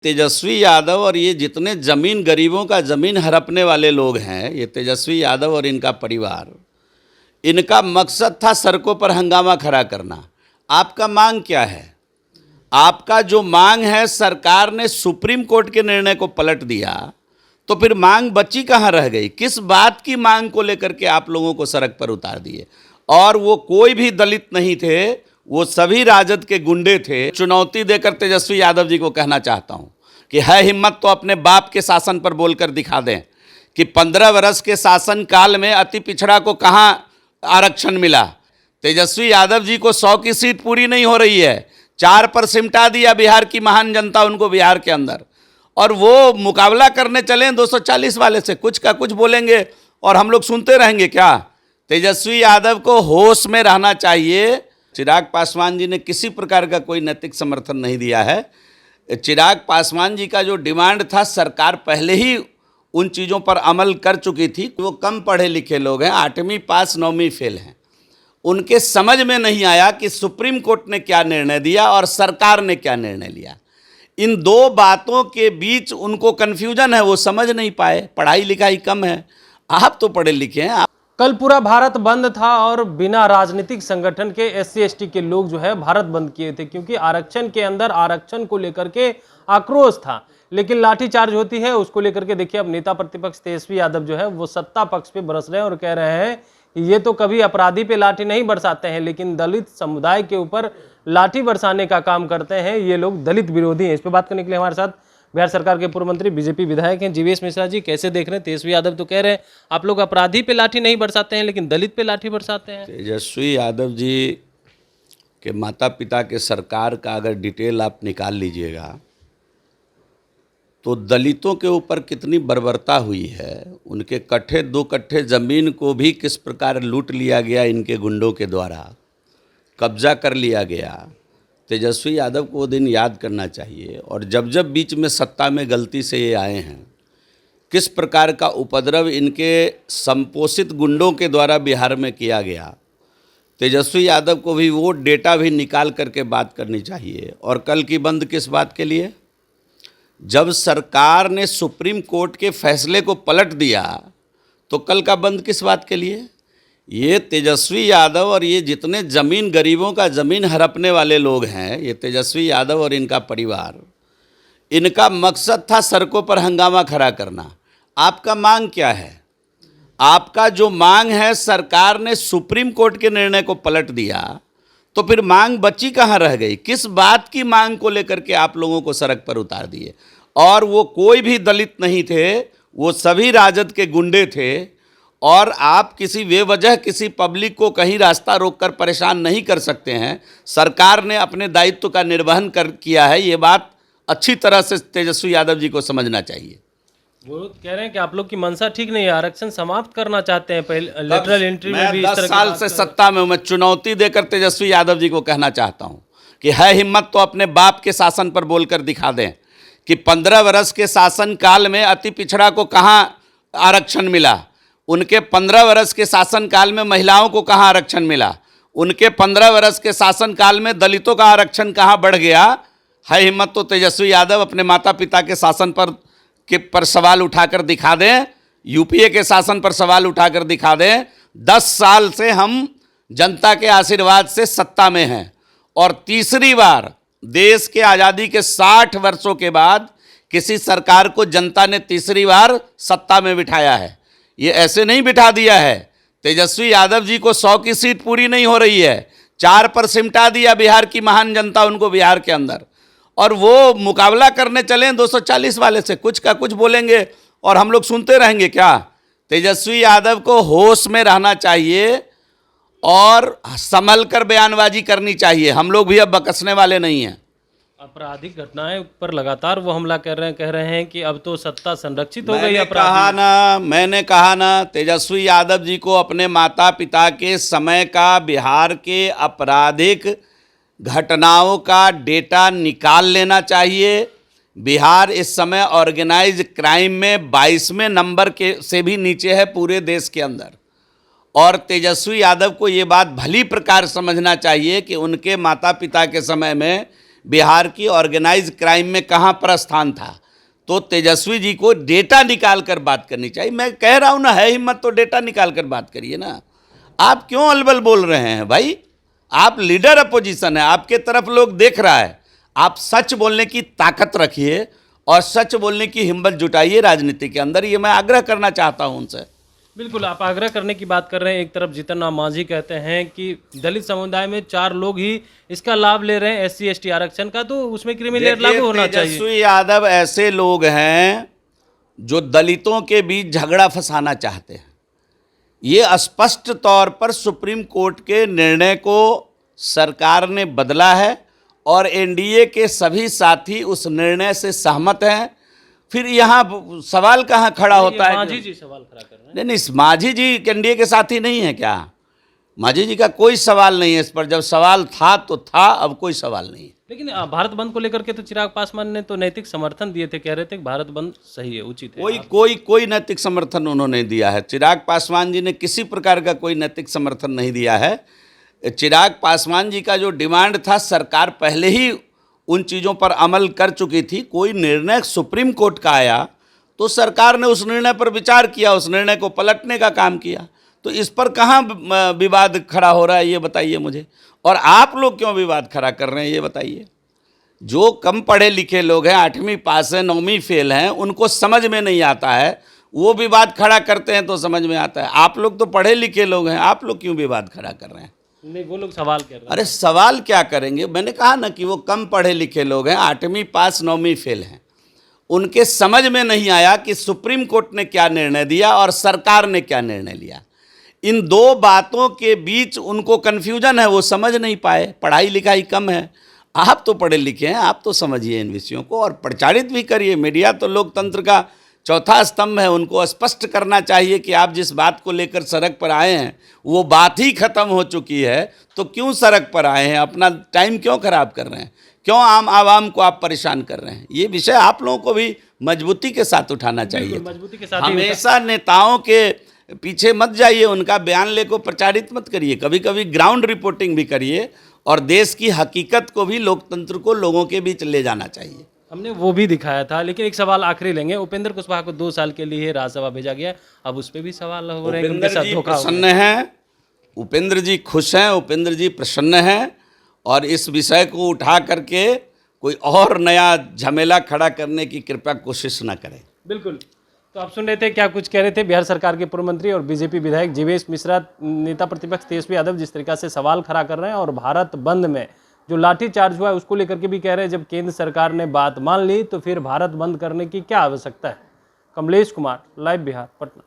तेजस्वी यादव और ये जितने जमीन गरीबों का जमीन हड़पने वाले लोग हैं, ये तेजस्वी यादव और इनका परिवार, इनका मकसद था सड़कों पर हंगामा खड़ा करना। आपका मांग क्या है? आपका जो मांग है, सरकार ने सुप्रीम कोर्ट के निर्णय को पलट दिया, तो फिर मांग बची कहाँ रह गई? किस बात की मांग को लेकर के आप लोगों को सड़क पर उतार दिए? और वो कोई भी दलित नहीं थे, वो सभी राजद के गुंडे थे। चुनौती देकर तेजस्वी यादव जी को कहना चाहता हूं कि है हिम्मत तो अपने बाप के शासन पर बोलकर दिखा दें कि 15 वर्ष के शासन काल में अति पिछड़ा को कहां आरक्षण मिला। तेजस्वी यादव जी को 100 की सीट पूरी नहीं हो रही है, 4 पर सिमटा दिया बिहार की महान जनता उनको बिहार के अंदर, और वो मुकाबला करने चले 240 वाले से। कुछ का कुछ बोलेंगे और हम लोग सुनते रहेंगे क्या? तेजस्वी यादव को होश में रहना चाहिए। चिराग पासवान जी ने किसी प्रकार का कोई नैतिक समर्थन नहीं दिया है। चिराग पासवान जी का जो डिमांड था, सरकार पहले ही उन चीज़ों पर अमल कर चुकी थी। वो कम पढ़े लिखे लोग हैं, 8वीं पास 9वीं फेल हैं। उनके समझ में नहीं आया कि सुप्रीम कोर्ट ने क्या निर्णय दिया और सरकार ने क्या निर्णय लिया। इन दो बातों के बीच उनको कन्फ्यूजन है, वो समझ नहीं पाए। पढ़ाई लिखाई कम है, आप तो पढ़े लिखे हैं। कल पूरा भारत बंद था और बिना राजनीतिक संगठन के SC/ST के लोग जो है भारत बंद किए थे, क्योंकि आरक्षण के अंदर आरक्षण को लेकर के आक्रोश था। लेकिन लाठीचार्ज होती है, उसको लेकर के देखिए अब नेता प्रतिपक्ष तेजस्वी यादव जो है वो सत्ता पक्ष पे बरस रहे हैं और कह रहे हैं कि ये तो कभी अपराधी पे लाठी नहीं बरसाते हैं, लेकिन दलित समुदाय के ऊपर लाठी बरसाने का काम करते हैं। ये लोग दलित विरोधी हैं। इस पर बात करने के लिए हमारे साथ बिहार सरकार के पूर्व मंत्री BJP विधायक हैं जीवीएस मिश्रा जी। कैसे देख रहे हैं? तेजस्वी यादव तो कह रहे हैं आप लोग अपराधी पे लाठी नहीं बरसाते हैं, लेकिन दलित पे लाठी बरसाते हैं। तेजस्वी यादव जी के माता पिता के सरकार का अगर डिटेल आप निकाल लीजिएगा तो दलितों के ऊपर कितनी बर्बरता हुई है। उनके कट्ठे 2 कट्ठे ज़मीन को भी किस प्रकार लूट लिया गया, इनके गुंडों के द्वारा कब्जा कर लिया गया। तेजस्वी यादव को वो दिन याद करना चाहिए। और जब जब बीच में सत्ता में गलती से ये आए हैं, किस प्रकार का उपद्रव इनके संपोषित गुंडों के द्वारा बिहार में किया गया, तेजस्वी यादव को भी वो डेटा भी निकाल करके बात करनी चाहिए। और कल की बंद किस बात के लिए? जब सरकार ने सुप्रीम कोर्ट के फैसले को पलट दिया, तो कल का बंद किस बात के लिए? ये तेजस्वी यादव और ये जितने जमीन गरीबों का जमीन हड़पने वाले लोग हैं, ये तेजस्वी यादव और इनका परिवार, इनका मकसद था सड़कों पर हंगामा खड़ा करना। आपका मांग क्या है? आपका जो मांग है, सरकार ने सुप्रीम कोर्ट के निर्णय को पलट दिया, तो फिर मांग बची कहाँ रह गई? किस बात की मांग को लेकर के आप लोगों को सड़क पर उतार दिए? और वो कोई भी दलित नहीं थे, वो सभी राजद के गुंडे थे। और आप किसी बेवजह किसी पब्लिक को कहीं रास्ता रोककर परेशान नहीं कर सकते हैं। सरकार ने अपने दायित्व का निर्वहन किया है। ये बात अच्छी तरह से तेजस्वी यादव जी को समझना चाहिए। वो कह रहे हैं कि आप लोग की मंशा ठीक नहीं है, आरक्षण समाप्त करना चाहते हैं। पहले लेटरल एंट्री में भी 10 साल से सत्ता में हूं। मैं चुनौती देकर तेजस्वी यादव जी को कहना चाहता हूं कि है हिम्मत तो अपने बाप के शासन पर बोलकर दिखा दें कि 15 वर्ष के शासन काल में अति पिछड़ा को कहां आरक्षण मिला। उनके 15 वर्ष के शासनकाल में महिलाओं को कहाँ आरक्षण मिला? उनके 15 वर्ष के शासनकाल में दलितों का आरक्षण कहाँ बढ़ गया? है हिम्मत तो तेजस्वी यादव अपने माता पिता के शासन पर सवाल उठाकर दिखा दें, UPA के शासन पर सवाल उठाकर दिखा दें। 10 साल से हम जनता के आशीर्वाद से सत्ता में हैं, और तीसरी बार देश के आज़ादी के 60 वर्षों के बाद किसी सरकार को जनता ने तीसरी बार सत्ता में बिठाया है। ये ऐसे नहीं बिठा दिया है। तेजस्वी यादव जी को 100 की सीट पूरी नहीं हो रही है, 4 पर सिमटा दिया बिहार की महान जनता उनको बिहार के अंदर, और वो मुकाबला करने चले 240 वाले से। कुछ का कुछ बोलेंगे और हम लोग सुनते रहेंगे क्या? तेजस्वी यादव को होश में रहना चाहिए और संभल कर बयानबाजी करनी चाहिए। हम लोग भी अब बकसने वाले नहीं हैं। आपराधिक घटनाएं पर लगातार वो हमला कह रहे हैं कि अब तो सत्ता संरक्षित हो गई। मैंने कहा ना, तेजस्वी यादव जी को अपने माता पिता के समय का बिहार के आपराधिक घटनाओं का डेटा निकाल लेना चाहिए। बिहार इस समय ऑर्गेनाइज क्राइम में 22वें नंबर के से भी नीचे है पूरे देश के अंदर। और तेजस्वी यादव को ये बात भली प्रकार समझना चाहिए कि उनके माता पिता के समय में बिहार की ऑर्गेनाइज क्राइम में कहाँ पर स्थान था। तो तेजस्वी जी को डेटा निकाल कर बात करनी चाहिए। मैं कह रहा हूँ ना, है हिम्मत तो डेटा निकाल कर बात करिए ना। आप क्यों अलबल बोल रहे हैं भाई? आप लीडर अपोजिशन है, आपके तरफ लोग देख रहा है। आप सच बोलने की ताकत रखिए और सच बोलने की हिम्मत जुटाइए राजनीति के अंदर। ये मैं आग्रह करना चाहता हूं उनसे। बिल्कुल, आप आग्रह करने की बात कर रहे हैं। एक तरफ जीतन राम मांझी कहते हैं कि दलित समुदाय में 4 लोग ही इसका लाभ ले रहे हैं SC ST आरक्षण का, तो उसमें क्रीमी लेयर लागू होना चाहिए। तेजस्वी यादव ऐसे लोग हैं जो दलितों के बीच झगड़ा फंसाना चाहते हैं। ये स्पष्ट तौर पर सुप्रीम कोर्ट के निर्णय को सरकार ने बदला है और NDA के सभी साथी उस निर्णय से सहमत हैं। फिर यहाँ सवाल कहाँ खड़ा होता है? मांझी जी सवाल खड़ा कर रहे हैं। नहीं, मांझी जी NDA के साथी नहीं है क्या? मांझी जी का कोई सवाल नहीं है इस पर। जब सवाल था तो था, अब कोई सवाल नहीं है। लेकिन भारत बंद को लेकर के तो चिराग पासवान ने तो नैतिक समर्थन दिए थे, कह रहे थे कि भारत बंद सही है, उचित है। कोई नैतिक समर्थन उन्होंने दिया है? चिराग पासवान जी ने किसी प्रकार का कोई नैतिक समर्थन नहीं दिया है। चिराग पासवान जी का जो डिमांड था, सरकार पहले ही उन चीज़ों पर अमल कर चुकी थी। कोई निर्णय सुप्रीम कोर्ट का आया तो सरकार ने उस निर्णय पर विचार किया, उस निर्णय को पलटने का काम किया। तो इस पर कहाँ विवाद खड़ा हो रहा है, ये बताइए मुझे। और आप लोग क्यों विवाद खड़ा कर रहे हैं, ये बताइए। जो कम पढ़े लिखे लोग हैं, 8वीं पास है, 9वीं फेल हैं, उनको समझ में नहीं आता है, वो विवाद खड़ा करते हैं तो समझ में आता है। आप लोग तो पढ़े लिखे लोग हैं, आप लोग क्यों विवाद खड़ा कर रहे हैं? नहीं, वो लोग सवाल कर रहे हैं। अरे सवाल क्या करेंगे? मैंने कहा ना कि वो कम पढ़े लिखे लोग हैं, 8वीं पास 9वीं फेल हैं। उनके समझ में नहीं आया कि सुप्रीम कोर्ट ने क्या निर्णय दिया और सरकार ने क्या निर्णय लिया। इन दो बातों के बीच उनको कन्फ्यूजन है, वो समझ नहीं पाए। पढ़ाई लिखाई कम है। आप तो पढ़े लिखे हैं, आप तो समझिए इन विषयों को और प्रचारित भी करिए। मीडिया तो लोकतंत्र का चौथा स्तंभ है, उनको स्पष्ट करना चाहिए कि आप जिस बात को लेकर सड़क पर आए हैं वो बात ही खत्म हो चुकी है, तो क्यों सड़क पर आए हैं? अपना टाइम क्यों खराब कर रहे हैं? क्यों आम आवाम को आप परेशान कर रहे हैं? ये विषय आप लोगों को भी मजबूती के साथ उठाना चाहिए। मजबूती के साथ हमेशा नेताओं के पीछे मत जाइए, उनका बयान लेकर प्रचारित मत करिए। कभी कभी ग्राउंड रिपोर्टिंग भी करिए और देश की हकीकत को भी, लोकतंत्र को लोगों के बीच ले जाना चाहिए। हमने वो भी दिखाया था। लेकिन एक सवाल आखिरी लेंगे। उपेंद्र कुशवाहा को 2 साल के लिए राज्यसभा भेजा गया, अब उस पर भी सवाल हो रहे हैं। उपेंद्र जी प्रसन्न हैं, उपेंद्र जी खुश हैं, उपेंद्र जी प्रसन्न हैं और इस विषय को उठा करके कोई और नया झमेला खड़ा करने की कृपया कोशिश न करें। बिल्कुल। तो आप सुन रहे थे क्या कुछ कह रहे थे बिहार सरकार के पूर्व मंत्री और बीजेपी विधायक जीवेश मिश्रा, नेता प्रतिपक्ष तेजस्वी यादव जिस तरीका से सवाल खड़ा कर रहे हैं और भारत बंद में जो लाठीचार्ज हुआ है उसको लेकर के भी कह रहे हैं जब केंद्र सरकार ने बात मान ली तो फिर भारत बंद करने की क्या आवश्यकता है। कमलेश कुमार, लाइव बिहार, पटना।